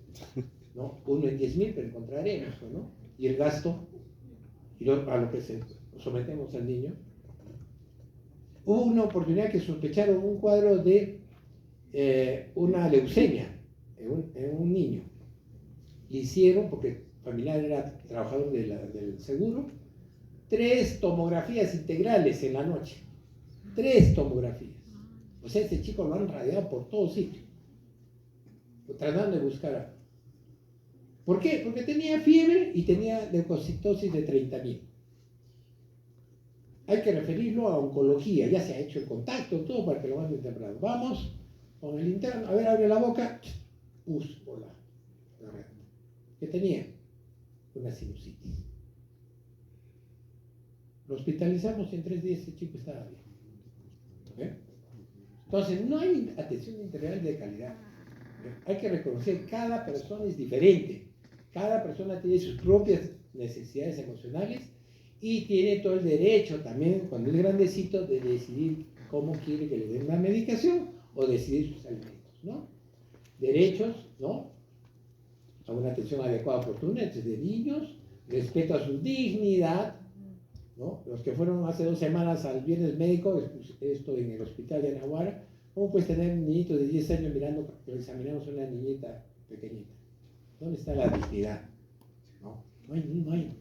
Speaker 1: ¿no? 1 en 10,000, pero encontraremos, ¿no? Y el gasto, y a lo que sometemos al niño. Hubo una oportunidad que sospecharon un cuadro de una leucemia en un niño. Le hicieron, porque el familiar era trabajador del seguro, 3 tomografías integrales en la noche. 3 tomografías. O sea, este chico lo han radiado por todos sitios, tratando de buscar algo. ¿Por qué? Porque tenía fiebre y tenía leucocitosis de 30,000. hay que referirlo a oncología, ya se ha hecho el contacto, todo para que lo manden temprano. Vamos con el interno, a ver, abre la boca, pus por la garganta. ¿Qué tenía? Una sinusitis. Lo hospitalizamos y en 3 días ese chico estaba bien. ¿Eh? Entonces, no hay atención integral de calidad. Hay que reconocer que cada persona es diferente. Cada persona tiene sus propias necesidades emocionales y tiene todo el derecho también, cuando es grandecito, de decidir cómo quiere que le den una medicación o decidir sus alimentos, ¿no? Derechos, ¿no? A una atención adecuada, oportuna, desde niños, respeto a su dignidad, ¿no? Los que fueron hace 2 semanas al viernes médico, esto en el hospital de Anahuara, ¿cómo puedes tener un niñito de 10 años mirando, que lo examinamos a una niñita pequeñita? ¿Dónde está la dignidad? No hay.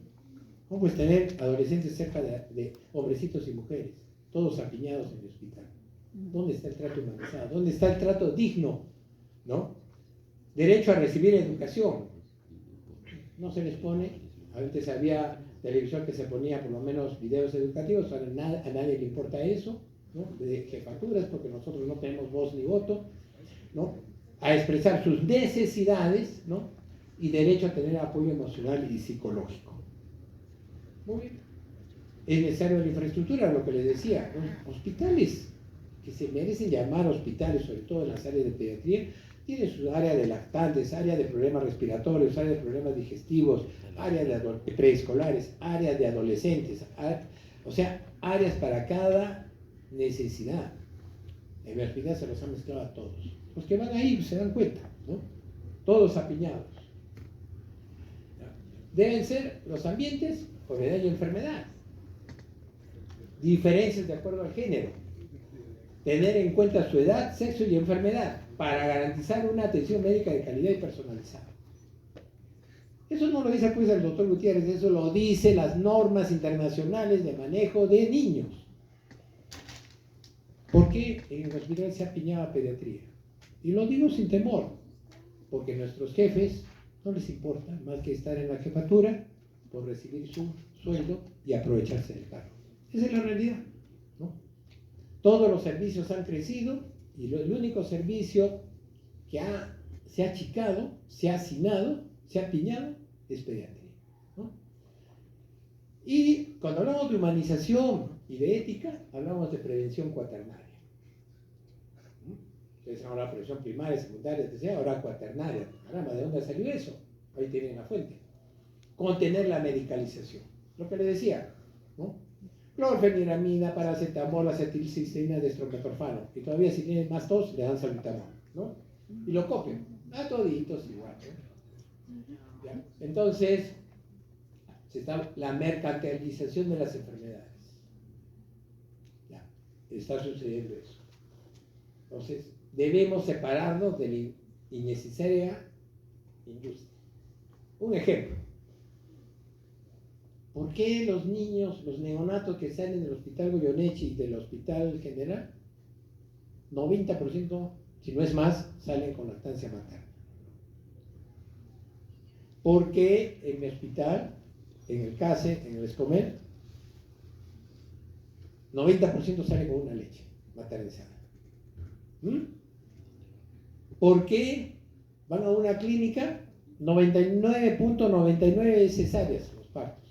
Speaker 1: ¿Cómo puedes tener adolescentes cerca de hombrecitos y mujeres, todos apiñados en el hospital? ¿Dónde está el trato humanizado? ¿Dónde está el trato digno? ¿No? Derecho a recibir educación. No se les pone. Antes había televisión que se ponía por lo menos videos educativos, ahora a nadie le importa eso, ¿no? De jefaturas, porque nosotros no tenemos voz ni voto, ¿no? A expresar sus necesidades, ¿no? Y derecho a tener apoyo emocional y psicológico. Muy bien. Es necesario la infraestructura, lo que les decía, ¿no? Hospitales que se merecen llamar hospitales, sobre todo en las áreas de pediatría, tienen su área de lactantes, área de problemas respiratorios, área de problemas digestivos, áreas de preescolares, áreas de adolescentes, o sea, áreas para cada necesidad. En mi hospital se los han mezclado a todos. Los que van ahí se dan cuenta, ¿no? Todos apiñados. Deben ser los ambientes por edad y enfermedad. Diferencias de acuerdo al género. Tener en cuenta su edad, sexo y enfermedad para garantizar una atención médica de calidad y personalizada. Eso no lo dice pues el doctor Gutiérrez, eso lo dicen las normas internacionales de manejo de niños. ¿Por qué en el hospital se apiñaba pediatría? Y lo digo sin temor, porque a nuestros jefes no les importa más que estar en la jefatura por recibir su sueldo y aprovecharse del cargo. Esa es la realidad, ¿no? Todos los servicios han crecido y el único servicio que se ha achicado, se ha hacinado, se ha apiñado es pediatría, ¿no? Y cuando hablamos de humanización y de ética, hablamos de prevención cuaternaria. Ustedes hablan de prevención primaria, secundaria, etc., ahora cuaternaria. Caramba, ¿de dónde salió eso? Ahí tienen la fuente. Contener la medicalización. Lo que les decía, ¿no? Clorfeniramida, paracetamol, acetilcisteína, destrometorfano. Y todavía si tienen más tos, le dan salbutamol, ¿no? Y lo copian. A toditos igual, ¿no? ¿Ya? Entonces, está la mercantilización de las enfermedades. Ya, está sucediendo eso. Entonces, debemos separarnos de la innecesaria industria. Un ejemplo. ¿Por qué los niños, los neonatos que salen del hospital Goyeneche y del hospital general, 90%, si no es más, salen con lactancia materna? Porque en mi hospital, en el CASE, en el Escomer, 90% sale con una leche maternizada. ¿Por qué van a una clínica? 99.99 cesáreas los partos.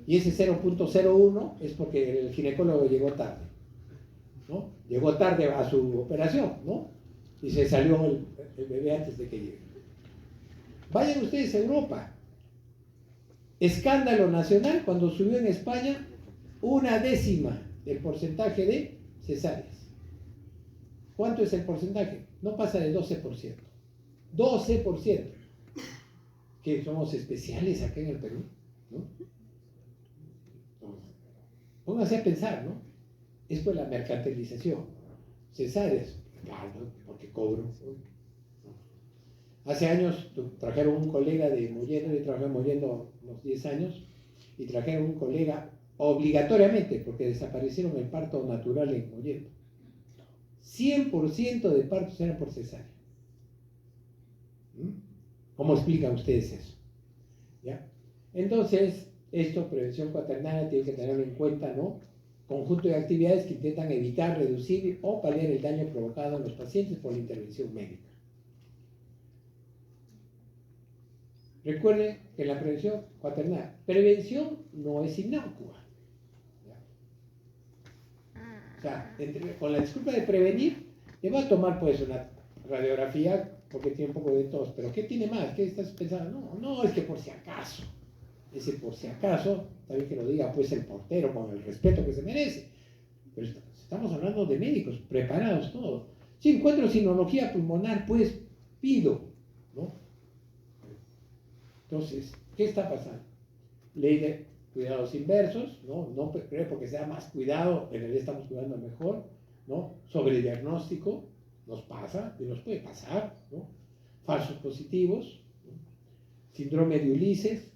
Speaker 1: Y ese 0.01 es porque el ginecólogo llegó tarde, ¿no? Llegó tarde a su operación, ¿no? Y se salió el bebé antes de que llegue. Vayan ustedes a Europa. Escándalo nacional cuando subió en España 1/10 del porcentaje de cesáreas. ¿Cuánto es el porcentaje? No pasa de 12%. 12%. Que somos especiales acá en el Perú, ¿no? Pónganse a pensar, ¿no? Es por la mercantilización. Cesáreas, claro, porque cobro. Hace años trajeron un colega de Mollendo, yo trabajé en Mollendo unos 10 años, y trajeron un colega obligatoriamente, porque desaparecieron el parto natural en Mollendo. 100% de partos eran por cesárea. ¿Cómo explican ustedes eso? ¿Ya? Entonces, Esto, prevención cuaternaria, tiene que tenerlo en cuenta, ¿no? Conjunto de actividades que intentan evitar, reducir o paliar el daño provocado en los pacientes por la intervención médica. Recuerden que la prevención cuaternaria, prevención no es inocua. O sea, con la disculpa de prevenir, le va a tomar pues una radiografía porque tiene un poco de tos, pero ¿qué tiene más? ¿Qué estás pensando? No, es que por si acaso. Ese por si acaso, también que lo diga pues el portero con el respeto que se merece. Pero estamos hablando de médicos preparados todos. Si encuentro sinología pulmonar, pues pido, ¿no? Entonces, ¿qué está pasando? Ley de cuidados inversos, ¿no? No creo porque sea más cuidado, en realidad estamos cuidando mejor, ¿no? Sobre diagnóstico, nos pasa y nos puede pasar, ¿no? Falsos positivos, ¿no? Síndrome de Ulises,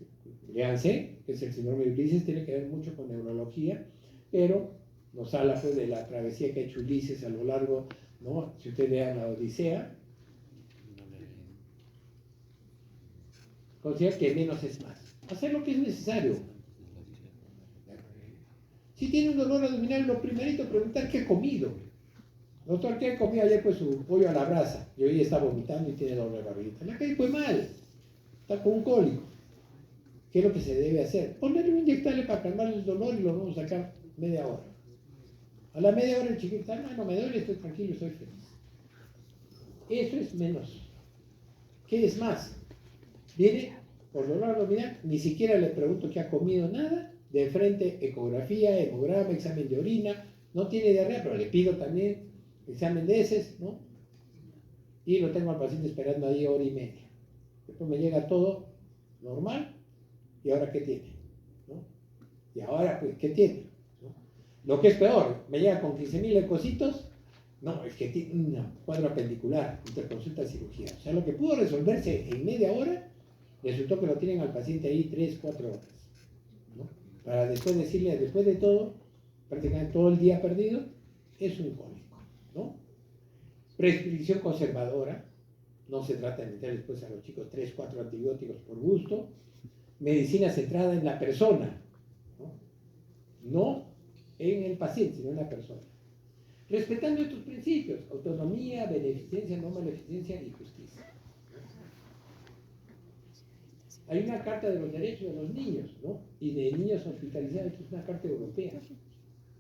Speaker 1: léanse, que es el síndrome de Ulises, tiene que ver mucho con neurología, pero nos habla pues de la travesía que ha hecho Ulises a lo largo, ¿no? Si ustedes vean la Odisea, considera que menos es más. Hacer lo que es necesario. Si tiene un dolor abdominal, lo primerito preguntar qué ha comido. Doctor, ¿qué ha comido ayer? Pues su pollo a la brasa. Y hoy está vomitando y tiene dolor de barriguita. La calle fue mal. Está con un cólico. ¿Qué es lo que se debe hacer? Ponerle un inyectable para calmar el dolor y lo vamos a sacar media hora. A la media hora el chiquito está, no me duele, estoy tranquilo, estoy feliz. Eso es menos. ¿Qué es más? Viene por dolor abdominal, ni siquiera le pregunto qué ha comido, nada. De frente, ecografía, hemograma, examen de orina. No tiene diarrea, pero le pido también examen de heces, ¿no? Y lo tengo al paciente esperando ahí hora y media. Después me llega todo normal. ¿Y ahora qué tiene? ¿No? Y ahora, pues, ¿qué tiene? ¿No? Lo que es peor, me llega con 15.000 leucocitos. No, es que tiene un cuadro apendicular, interconsulta cirugía. O sea, lo que pudo resolverse en media hora, resultó que lo tienen al paciente ahí 3, 4 horas. ¿No? Para después decirle, después de todo, prácticamente todo el día perdido, es un cólico, ¿no? Prescripción conservadora, no se trata de meter después a los chicos 3, 4 antibióticos por gusto. Medicina centrada en la persona, no en el paciente, sino en la persona. Respetando estos principios, autonomía, beneficencia, no maleficencia y justicia. Hay una carta de los derechos de los niños, ¿no? Y de niños hospitalizados, que es una carta europea.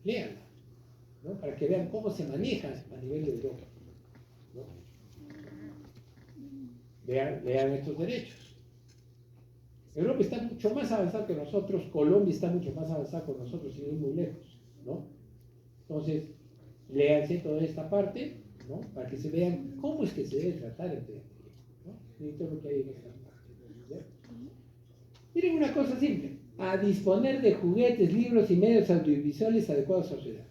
Speaker 1: Léanla, ¿no? Para que vean cómo se maneja a nivel de Europa, ¿no? Vean estos derechos. Europa está mucho más avanzada que nosotros, Colombia está mucho más avanzada que nosotros, sin ir muy lejos, ¿no? Entonces, léanse toda esta parte, ¿no? Para que se vean cómo es que se debe tratar el pediatría, ¿no? Y todo lo que hay en esta parte, ¿ya? Miren una cosa simple, a disponer de juguetes, libros y medios audiovisuales adecuados a su edad.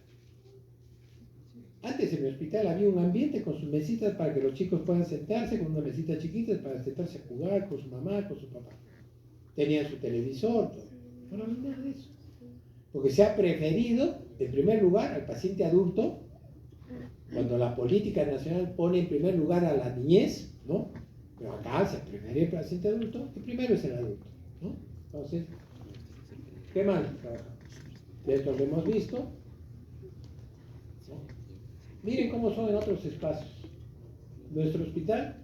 Speaker 1: Antes en mi hospital había un ambiente con sus mesitas para que los chicos puedan sentarse, con unas mesitas chiquitas para sentarse a jugar con su mamá, con su papá. Tenían su televisor, todo. No, nada de eso. Porque se ha preferido, en primer lugar, al paciente adulto, cuando la política nacional pone en primer lugar a la niñez, ¿no? Pero acá se prefiere el paciente adulto, que primero es el adulto, ¿no? Entonces, ¿qué mal trabajamos? De esto lo hemos visto, ¿no? Miren cómo son en otros espacios. Nuestro hospital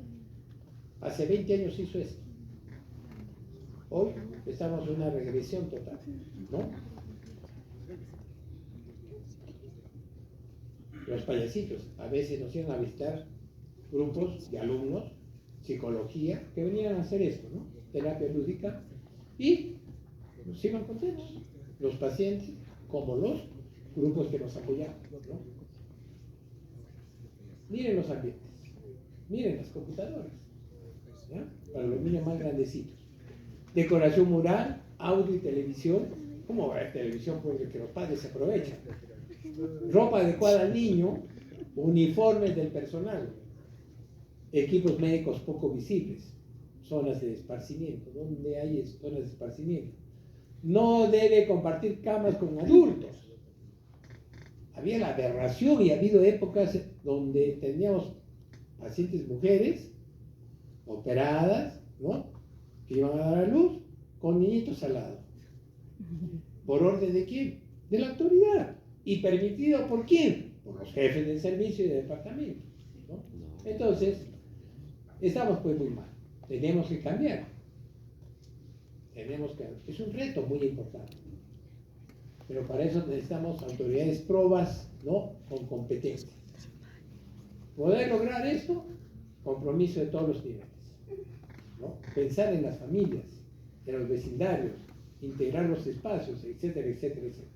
Speaker 1: hace 20 años hizo esto. Hoy estamos en una regresión total, ¿no? Los payasitos a veces nos iban a visitar grupos de alumnos, psicología, que venían a hacer esto, ¿no? Terapia lúdica, y nos iban contentos, los pacientes como los grupos que nos apoyaban, ¿no? Miren los ambientes, miren las computadoras, ¿ya? Para los niños más grandecitos. Decoración mural, audio y televisión. ¿Cómo va a haber televisión? Porque que los padres se aprovechan. Ropa adecuada al niño, uniformes del personal, equipos médicos poco visibles, zonas de esparcimiento. ¿Dónde hay zonas de esparcimiento? No debe compartir camas con adultos. Había la aberración y ha habido épocas donde teníamos pacientes mujeres operadas, ¿no? Que iban a dar a luz con niñitos al lado. ¿Por orden de quién? De la autoridad. ¿Y permitido por quién? Por los jefes del servicio y del departamento, ¿no? Entonces, estamos pues muy mal. Tenemos que cambiar. Es un reto muy importante. Pero para eso necesitamos autoridades probas, ¿no? Con competencia. Poder lograr esto, compromiso de todos los niveles, ¿no? Pensar en las familias, en los vecindarios, integrar los espacios, etcétera, etcétera, etcétera.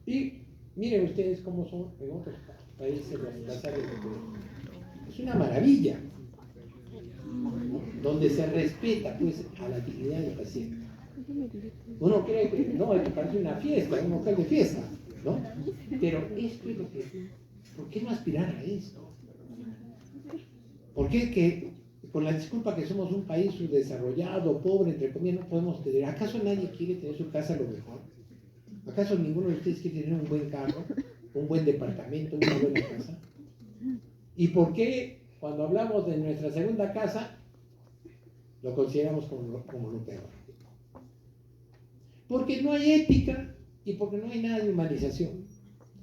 Speaker 1: Y miren ustedes cómo son en otros países las áreas de poder. Es una maravilla, ¿no? Donde se respeta pues a la dignidad del paciente. Uno cree que no, esto parece una fiesta, un local de fiesta, ¿no? Pero esto es lo que... ¿Por qué no aspirar a esto? ¿Por qué que con la disculpa que somos un país subdesarrollado, pobre, entre comillas, no podemos tener? ¿Acaso nadie quiere tener su casa lo mejor? ¿Acaso ninguno de ustedes quiere tener un buen carro, un buen departamento, una buena casa? ¿Y por qué cuando hablamos de nuestra segunda casa lo consideramos como lo peor? Porque no hay ética y porque no hay nada de humanización.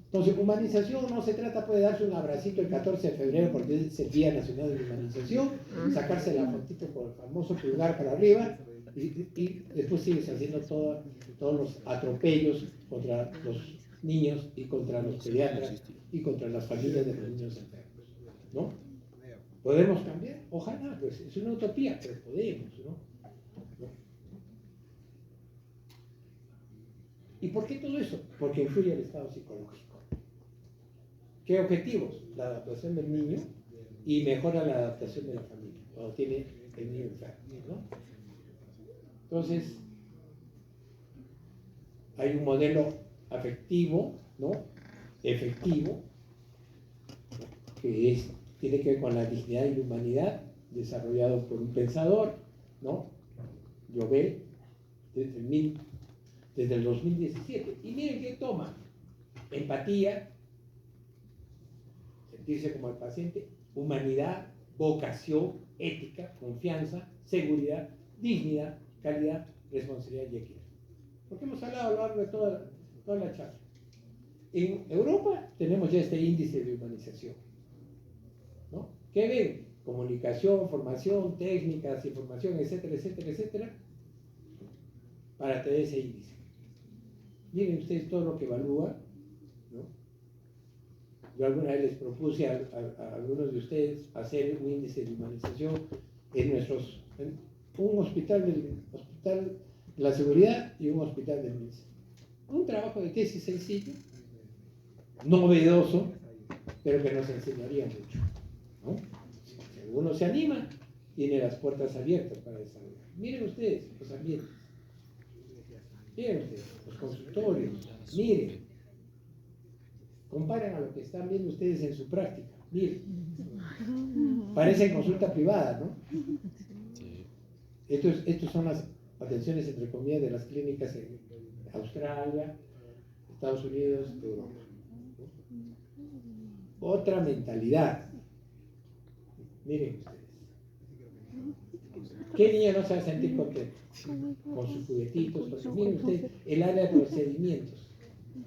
Speaker 1: Entonces, humanización no se trata pues, de darse un abracito el 14 de febrero porque es el Día Nacional de Humanización, sacarse la fotito por el famoso pulgar para arriba y después sigues haciendo todos los atropellos contra los niños y contra los pediatras y contra las familias de los niños enfermos, ¿no? ¿Podemos cambiar? Ojalá, pues es una utopía, pero podemos, ¿no? ¿Y por qué todo eso? Porque influye el estado psicológico. ¿Qué objetivos? La adaptación del niño y mejora la adaptación de la familia cuando tiene el niño enfermo, ¿no? Entonces, hay un modelo afectivo, ¿no? Efectivo, ¿no? Que tiene que ver con la dignidad y la humanidad, desarrollado por un pensador, ¿no? Llobet, desde el 2017. Y miren qué toma: empatía, sentirse como el paciente, humanidad, vocación, ética, confianza, seguridad, dignidad, calidad, responsabilidad y equidad. Porque hemos hablado a lo largo de toda la charla. En Europa tenemos ya este índice de humanización, ¿no? ¿Qué ven? Comunicación, formación, técnicas, información, etcétera, etcétera, etcétera, para tener ese índice. Miren ustedes todo lo que evalúa, ¿no? Yo alguna vez les propuse a algunos de ustedes hacer un índice de humanización en un hospital de la seguridad y un hospital de medicina. Un trabajo de tesis sencillo, novedoso, pero que nos enseñaría mucho, ¿no? Si alguno se anima, tiene las puertas abiertas para desarrollar. Miren ustedes los ambientes. Miren ustedes los consultorios. Miren. Comparen a lo que están viendo ustedes en su práctica. Miren. Parece consulta privada, ¿no? Estos son las atenciones, entre comillas, de las clínicas en Australia, Estados Unidos, Europa. Otra mentalidad. Miren ustedes. ¿Qué niño no se va a sentir contento? Con sus juguetitos. Miren ustedes el área de procedimientos.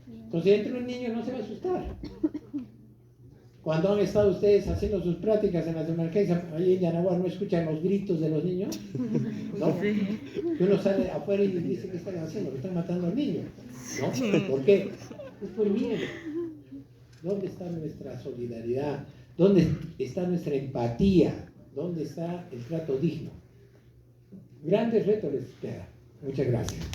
Speaker 1: Entonces, entre un niño no se va a asustar. Cuando han estado ustedes haciendo sus prácticas en las emergencias, ahí en Yanaguá, ¿no escuchan los gritos de los niños? ¿No? Que uno sale afuera y dice, ¿qué están haciendo? Que están matando al niño, ¿no? ¿Por qué? Es por miedo. ¿Dónde está nuestra solidaridad? ¿Dónde está nuestra empatía? ¿Dónde está el trato digno? Grandes retos les espera. Muchas gracias.